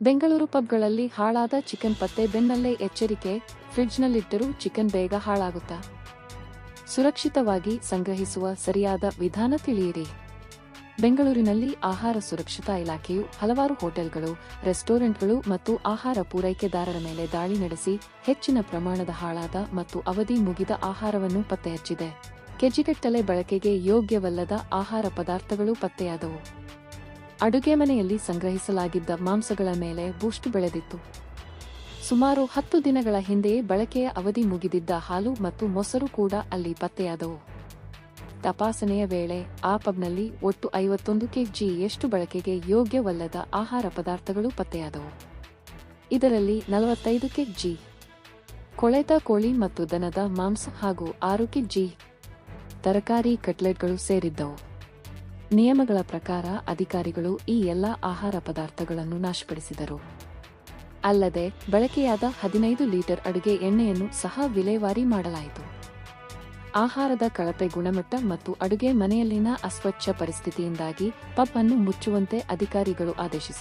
ಬೆಂಗಳೂರು ಪಬ್ಗಳಲ್ಲಿ ಹಾಳಾದ ಚಿಕನ್ ಪತ್ತೆ ಬೆನ್ನಲ್ಲೇ ಎಚ್ಚರಿಕೆ, ಫ್ರಿಡ್ಜ್ನಲ್ಲಿಟ್ಟರೂ ಚಿಕನ್ ಬೇಗ ಹಾಳಾಗುತ್ತಾ? ಸುರಕ್ಷಿತವಾಗಿ ಸಂಗ್ರಹಿಸುವ ಸರಿಯಾದ ವಿಧಾನ ತಿಳಿಯಿರಿ. ಬೆಂಗಳೂರಿನಲ್ಲಿ ಆಹಾರ ಸುರಕ್ಷತಾ ಇಲಾಖೆಯು ಹಲವಾರು ಹೋಟೆಲ್ಗಳು, ರೆಸ್ಟೋರೆಂಟ್ಗಳು ಮತ್ತು ಆಹಾರ ಪೂರೈಕೆದಾರರ ಮೇಲೆ ದಾಳಿ ನಡೆಸಿ ಹೆಚ್ಚಿನ ಪ್ರಮಾಣದ ಹಾಳಾದ ಮತ್ತು ಅವಧಿ ಮುಗಿದ ಆಹಾರವನ್ನು ಪತ್ತೆಹಚ್ಚಿದೆ. ಕೆಜಿಗಟ್ಟಲೆ ಬಳಕೆಗೆ ಯೋಗ್ಯವಲ್ಲದ ಆಹಾರ ಪದಾರ್ಥಗಳು ಪತ್ತೆಯಾದವು. ಅಡುಗೆ ಮನೆಯಲ್ಲಿ ಸಂಗ್ರಹಿಸಲಾಗಿದ್ದ ಮಾಂಸಗಳ ಮೇಲೆ ಬೂಸ್ಟ್ ಬೆಳೆದಿತ್ತು. ಸುಮಾರು 10 ದಿನಗಳ ಹಿಂದೆಯೇ ಬಳಕೆಯ ಅವಧಿ ಮುಗಿದಿದ್ದ ಹಾಲು ಮತ್ತು ಮೊಸರು ಕೂಡ ಅಲ್ಲಿ ಪತ್ತೆಯಾದವು. ತಪಾಸಣೆಯ ವೇಳೆ ಆ ಪಬ್ನಲ್ಲಿ ಒಟ್ಟು 51 ಕೆಜಿಯಷ್ಟು ಬಳಕೆಗೆ ಯೋಗ್ಯವಲ್ಲದ ಆಹಾರ ಪದಾರ್ಥಗಳು ಪತ್ತೆಯಾದವು. ಇದರಲ್ಲಿ 45 ಕೆಜಿ ಕೊಳೆತ ಕೋಳಿ ಮತ್ತು ದನದ ಮಾಂಸ ಹಾಗೂ 6 ಕೆಜಿ ತರಕಾರಿ ಕಟ್ಲೆಟ್ಗಳು ಸೇರಿದ್ದವು. ನಿಯಮಗಳ ಪ್ರಕಾರ ಅಧಿಕಾರಿಗಳು ಈ ಎಲ್ಲ ಆಹಾರ ಪದಾರ್ಥಗಳನ್ನು ನಾಶಪಡಿಸಿದರು. ಅಲ್ಲದೆ ಬಳಕೆಯಾದ 15 ಲೀಟರ್ ಅಡುಗೆ ಎಣ್ಣೆಯನ್ನು ಸಹ ವಿಲೇವಾರಿ ಮಾಡಲಾಯಿತು. ಆಹಾರದ ಕಳಪೆ ಗುಣಮಟ್ಟ ಮತ್ತು ಅಡುಗೆ ಮನೆಯಲ್ಲಿನ ಅಸ್ವಚ್ಛ ಪರಿಸ್ಥಿತಿಯಿಂದಾಗಿ ಪಬ್ ಅನ್ನು ಮುಚ್ಚುವಂತೆ ಅಧಿಕಾರಿಗಳು ಆದೇಶಿಸಿದರು.